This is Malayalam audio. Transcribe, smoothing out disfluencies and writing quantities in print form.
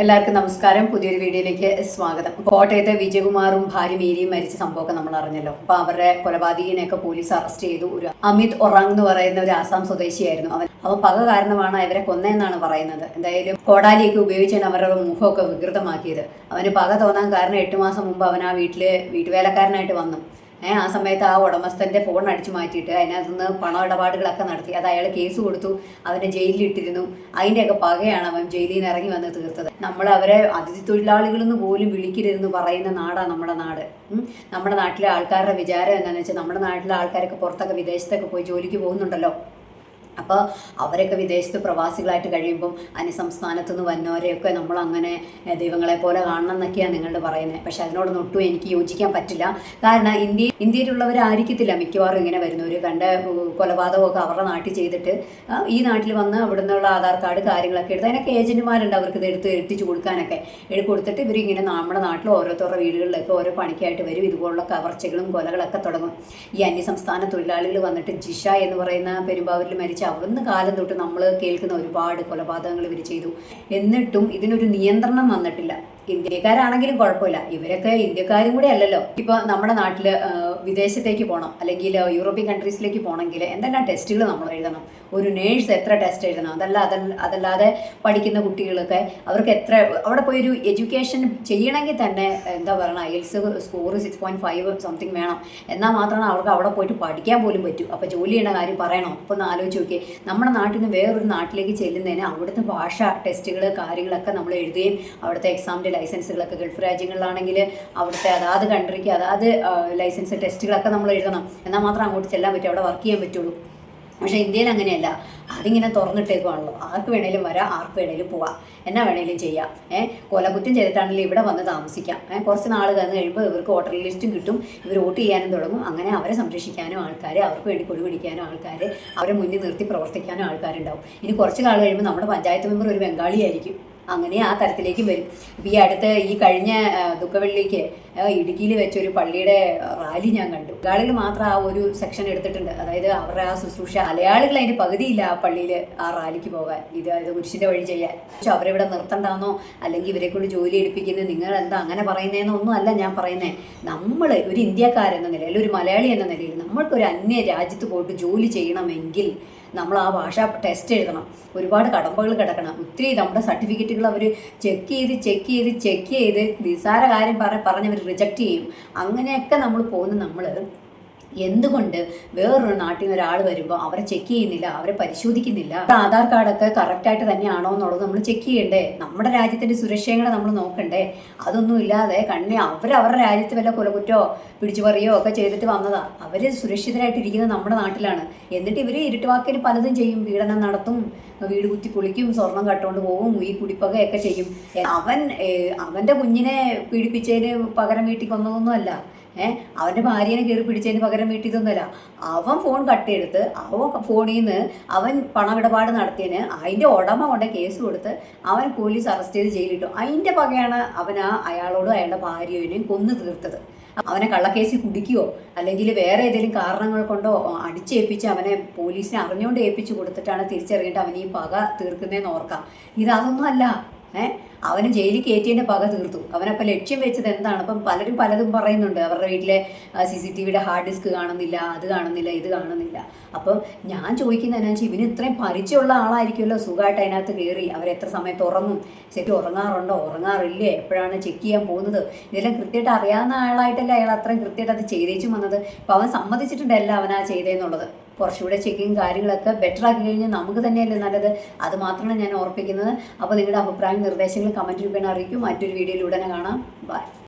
എല്ലാവർക്കും നമസ്കാരം. പുതിയൊരു വീഡിയോയിലേക്ക് സ്വാഗതം. കോട്ടയത്തെ വിജയകുമാറും ഭാര്യ മീരിയും മരിച്ച സംഭവമൊക്കെ നമ്മൾ അറിഞ്ഞല്ലോ. അപ്പൊ അവരുടെ കൊലപാതകിനെയൊക്കെ പോലീസ് അറസ്റ്റ് ചെയ്തു. ഒരു അമിത് ഒറാങ് എന്ന് പറയുന്ന ഒരു ആസാം സ്വദേശിയായിരുന്നു. അവൻ പക കാരണമാണ് ഇവരെ കൊന്നതെന്നാണ് പറയുന്നത്. എന്തായാലും കോടാലിയൊക്കെ ഉപയോഗിച്ചാണ് അവരുടെ മുഖമൊക്കെ വികൃതമാക്കിയത്. അവന് പക തോന്നാൻ കാരണം 8 മാസം മുമ്പ് അവൻ ആ വീട്ടുവേലക്കാരനായിട്ട് വന്നു. ആ സമയത്ത് ആ ഉടമസ്ഥന്റെ ഫോൺ അടിച്ചു മാറ്റിയിട്ട് അതിനകത്ത് നിന്ന് പണ ഇടപാടുകളൊക്കെ നടത്തി. അത് അയാൾ കേസ് കൊടുത്തു, അവനെ ജയിലിലിട്ടിരുന്നു. അതിൻ്റെയൊക്കെ പകയാണ് അവൻ ജയിലിൽ നിന്ന് ഇറങ്ങി വന്ന് തീർത്തത്. നമ്മൾ അവരെ അതിഥി തൊഴിലാളികളെന്ന് പോലും വിളിക്കരുതെന്ന് പറയുന്ന നാടാണ് നമ്മുടെ നാട്. നമ്മുടെ നാട്ടിലെ ആൾക്കാരുടെ വിചാരം എന്താണെന്ന് വെച്ചാൽ, നമ്മുടെ നാട്ടിലെ ആൾക്കാരൊക്കെ പുറത്തൊക്കെ വിദേശത്തൊക്കെ പോയി ജോലിക്ക് പോകുന്നുണ്ടല്ലോ. അപ്പോൾ അവരൊക്കെ വിദേശത്ത് പ്രവാസികളായിട്ട് കഴിയുമ്പം അന്യസംസ്ഥാനത്തു നിന്ന് വന്നവരെയൊക്കെ നമ്മൾ അങ്ങനെ ദൈവങ്ങളെ പോലെ കാണണം എന്നൊക്കെയാണ് നിങ്ങളുടെ പറയുന്നത്. പക്ഷെ അതിനോടൊന്നും ഒട്ടും എനിക്ക് യോജിക്കാൻ പറ്റില്ല. കാരണം ഇന്ത്യയിലുള്ളവരായിരിക്കത്തില്ല മിക്കവാറും ഇങ്ങനെ വരുന്നവർ. കണ്ട കൊലപാതകമൊക്കെ അവരുടെ നാട്ടിൽ ചെയ്തിട്ട് ഈ നാട്ടിൽ വന്ന് അവിടെ നിന്നുള്ള ആധാർ കാർഡ് കാര്യങ്ങളൊക്കെ എടുത്ത് അതിനൊക്കെ ഏജന്റുമാരുണ്ട് അവർക്ക് ഇത് എത്തിച്ചു കൊടുക്കാനൊക്കെ. കൊടുത്തിട്ട് ഇവരിങ്ങനെ നമ്മുടെ നാട്ടിൽ ഓരോരുത്തരുടെ വീടുകളിലൊക്കെ ഓരോ പണിക്കായിട്ട് വരും. ഇതുപോലുള്ള കവർച്ചകളും കൊലകളൊക്കെ തുടങ്ങും. ഈ അന്യസംസ്ഥാന തൊഴിലാളികൾ വന്നിട്ട് ജിഷ എന്ന് പറയുന്ന പെരുമ്പാവൂരിൽ മരിച്ച അവിടുന്ന് കാലം തൊട്ട് നമ്മൾ കേൾക്കുന്ന ഒരുപാട് കൊലപാതകങ്ങൾ ഇവർ ചെയ്തു. എന്നിട്ടും ഇതിനൊരു നിയന്ത്രണം വന്നിട്ടില്ല. ഇന്ത്യക്കാരാണെങ്കിലും കുഴപ്പമില്ല, ഇവരൊക്കെ ഇന്ത്യക്കാരും കൂടെ അല്ലല്ലോ. ഇപ്പോൾ നമ്മുടെ നാട്ടിൽ വിദേശത്തേക്ക് പോകണം അല്ലെങ്കിൽ യൂറോപ്യൻ കൺട്രീസിലേക്ക് പോകണമെങ്കിൽ എന്തെല്ലാം ടെസ്റ്റുകൾ നമ്മൾ എഴുതണം. ഒരു നേഴ്സ് എത്ര ടെസ്റ്റ് എഴുതണം. അതല്ലാതെ പഠിക്കുന്ന കുട്ടികളൊക്കെ അവർക്ക് എത്ര അവിടെ പോയി ഒരു എഡ്യൂക്കേഷൻ ചെയ്യണമെങ്കിൽ തന്നെ എന്താ പറയുക, IELTS സ്കോർ 6.5 സംതിങ് വേണം. എന്നാൽ മാത്രമാണ് അവർക്ക് അവിടെ പോയിട്ട് പഠിക്കാൻ പോലും പറ്റൂ. അപ്പോൾ ജോലി ചെയ്യേണ്ട കാര്യം പറയണോ? അപ്പോൾ ഒന്ന് ആലോചിച്ച് നോക്കിയേ. നമ്മുടെ നാട്ടിൽ നിന്ന് വേറൊരു നാട്ടിലേക്ക് ചെല്ലുന്നതിന് അവിടുത്തെ ഭാഷ ടെസ്റ്റുകൾ കാര്യങ്ങളൊക്കെ നമ്മൾ എഴുതുകയും അവിടുത്തെ എക്സാമിൻ്റെ ലൈസൻസുകളൊക്കെ ഗൾഫ് രാജ്യങ്ങളിലാണെങ്കിൽ അവിടുത്തെ അതാത് കൺട്രിക്ക് അതാത് ലൈസൻസ് ടെസ്റ്റുകളൊക്കെ നമ്മൾ എഴുതണം. എന്നാൽ മാത്രം അങ്ങോട്ട് ചെല്ലാൻ പറ്റും, അവിടെ വർക്ക് ചെയ്യാൻ പറ്റുള്ളൂ. പക്ഷേ ഇന്ത്യയിൽ അങ്ങനെയല്ല. അതിങ്ങനെ തുറന്നിട്ടേക്കുവാണല്ലോ. ആർക്ക് വേണേലും വരാം, ആർക്ക് വേണേലും പോവാം, എന്നാ വേണേലും ചെയ്യാം. കൊലകുറ്റം ചെയ്തിട്ടാണെങ്കിലും ഇവിടെ വന്ന് താമസിക്കാം. കുറച്ച് നാൾ കഴിഞ്ഞ് കഴിയുമ്പോൾ ഇവർക്ക് വോട്ടർ ലിസ്റ്റും കിട്ടും, ഇവർ വോട്ട് ചെയ്യാനും തുടങ്ങും. അങ്ങനെ അവരെ സംരക്ഷിക്കാനും ആൾക്കാർ, അവർക്ക് വേണ്ടി കൊടി പിടിക്കാനും ആൾക്കാർ, അവരെ മുന്നിൽ നിർത്തി പ്രവർത്തിക്കാനും ആൾക്കാരുണ്ടാവും. ഇനി കുറച്ച് കാലം കഴിയുമ്പോൾ നമ്മുടെ പഞ്ചായത്ത് മെമ്പർ ഒരു ബംഗാളിയായിരിക്കും. അങ്ങനെ ആ തരത്തിലേക്ക് വരും. ഇപ്പം ഈ കഴിഞ്ഞ ദുഃഖവെള്ളിക്ക് ഇടുക്കിയിൽ വെച്ചൊരു പള്ളിയുടെ റാലി ഞാൻ കണ്ടു. മലയാളികൾ മാത്രം ആ ഒരു സെക്ഷൻ എടുത്തിട്ടുണ്ട്. അതായത് അവരുടെ ആ ശുശ്രൂഷ, മലയാളികൾ അതിൻ്റെ പകുതിയില്ല ആ പള്ളിയിൽ ആ റാലിക്ക് പോകാൻ, ഇത് കുരിശിൻ്റെ വഴി ചെയ്യാൻ. പക്ഷെ അവരെവിടെ നിർത്തണ്ടാന്നോ അല്ലെങ്കിൽ ഇവരെ കൊണ്ട് ജോലി എടുപ്പിക്കുന്നത് നിങ്ങൾ എന്താ അങ്ങനെ പറയുന്നതെന്നൊന്നും അല്ല ഞാൻ പറയുന്നത്. നമ്മൾ ഒരു ഇന്ത്യക്കാരെന്ന നിലയിൽ, ഒരു മലയാളി എന്ന നിലയിൽ നമ്മൾക്കൊരു അന്യ രാജ്യത്ത് പോയിട്ട് ജോലി ചെയ്യണമെങ്കിൽ നമ്മൾ ആ ഭാഷ ടെസ്റ്റ് എഴുതണം. ഒരുപാട് കടമ്പകൾ കിടക്കണം. ഒത്തിരി നമ്മുടെ സർട്ടിഫിക്കറ്റുകൾ അവർ ചെക്ക് ചെയ്ത് നിസ്സാര കാര്യം പറഞ്ഞവർ റിജക്റ്റ് ചെയ്യും. അങ്ങനെയൊക്കെ നമ്മൾ നമ്മൾ എന്തുകൊണ്ട് വേറൊരു നാട്ടിൽ നിന്ന് ഒരാൾ വരുമ്പോൾ അവരെ ചെക്ക് ചെയ്യുന്നില്ല, അവരെ പരിശോധിക്കുന്നില്ല? ആധാർ കാർഡൊക്കെ കറക്റ്റായിട്ട് തന്നെയാണോ എന്നുള്ളത് നമ്മൾ ചെക്ക് ചെയ്യണ്ടേ? നമ്മുടെ രാജ്യത്തിൻ്റെ സുരക്ഷയും കൂടെ നമ്മൾ നോക്കണ്ടേ? അതൊന്നും ഇല്ലാതെ അവരുടെ രാജ്യത്ത് വല്ല കൊലകുറ്റോ പിടിച്ചുപറിയോ ഒക്കെ ചെയ്തിട്ട് വന്നതാ. അവർ സുരക്ഷിതരായിട്ടിരിക്കുന്നത് നമ്മുടെ നാട്ടിലാണ്. എന്നിട്ട് ഇവർ ഇരുട്ടുവാക്കിന് പലതും ചെയ്യും. പീഡനം നടത്തും, വീട് കുത്തി പൊളിക്കും, സ്വർണം കട്ടുകൊണ്ട് പോകും, ഈ കുടിപ്പകയൊക്കെ ചെയ്യും. അവൻ്റെ കുഞ്ഞിനെ പീഡിപ്പിച്ചതിന് പകരം വീട്ടിൽ കൊന്നതൊന്നുമല്ല. അവൻ്റെ ഭാര്യനെ കയറി പിടിച്ചതിന് പകരം വീട്ടിയതൊന്നുമല്ല. അവൻ ഫോൺ കട്ടെടുത്ത് അവൻ ഫോണിൽ നിന്ന് അവൻ പണമിടപാട് നടത്തിയതിന് അതിൻ്റെ ഉടമ കൊണ്ട് കേസ് കൊടുത്ത് അവൻ പോലീസ് അറസ്റ്റ് ചെയ്ത് ജയിലിട്ടു. അതിൻ്റെ പകയാണ് അവൻ അയാളോടും അയാളുടെ ഭാര്യനെയും കൊന്നു തീർത്തത്. അവനെ കള്ളക്കേസിൽ കുടിക്കുകയോ അല്ലെങ്കിൽ വേറെ ഏതെങ്കിലും കാരണങ്ങൾ കൊണ്ടോ അടിച്ചേൽപ്പിച്ച് അവനെ പോലീസിനെ അറിഞ്ഞുകൊണ്ട് ഏൽപ്പിച്ച് കൊടുത്തിട്ടാണ് തിരിച്ചറിഞ്ഞിട്ട് അവൻ ഈ പക തീർക്കുന്നതെന്ന് ഓർക്കാം. ഇതൊന്നും അല്ല. അവന് ജയിലിൽ കയറ്റിയതിൻ്റെ പക തീർത്തു. അവനപ്പം ലക്ഷ്യം വെച്ചത് എന്താണ്? അപ്പം പലരും പലതും പറയുന്നുണ്ട്. അവരുടെ വീട്ടിലെ CCTVയുടെ ഹാർഡ് ഡിസ്ക് കാണുന്നില്ല, അത് കാണുന്നില്ല, ഇത് കാണുന്നില്ല. അപ്പം ഞാൻ ചോദിക്കുന്നതെന്നു വെച്ചാൽ, ഇവന് ഇത്രയും പരിചയമുള്ള ആളായിരിക്കുമല്ലോ സുഖമായിട്ട് അതിനകത്ത് കയറി. അവരെത്ര സമയത്ത് ഉറങ്ങും, ശരി ഉറങ്ങാറുണ്ടോ, ഉറങ്ങാറില്ലേ, എപ്പോഴാണ് ചെക്ക് ചെയ്യാൻ പോകുന്നത്, ഇതെല്ലാം കൃത്യമായിട്ട് അറിയാവുന്ന ആളായിട്ടല്ലേ അയാൾ അത്രയും കൃത്യമായിട്ട് അത് ചെയ്തേച്ചും വന്നത്. അപ്പോൾ അവൻ സമ്മതിച്ചിട്ടുണ്ടല്ല അവനാ ചെയ്തതെന്നുള്ളത്. കുറച്ചുകൂടെ ചെക്കിങ് കാര്യങ്ങളൊക്കെ ബെറ്റർ ആക്കി കഴിഞ്ഞാൽ നമുക്ക് തന്നെയല്ലേ നല്ലത്. അത് മാത്രമാണ് ഞാൻ ഓർപ്പിക്കുന്നത്. അപ്പോൾ നിങ്ങളുടെ അഭിപ്രായം നിർദ്ദേശങ്ങൾ കമൻറ്റ് രൂപേണ അറിയിക്കും. മറ്റൊരു വീഡിയോയിൽ ഉടനെ കാണാം. ബൈ.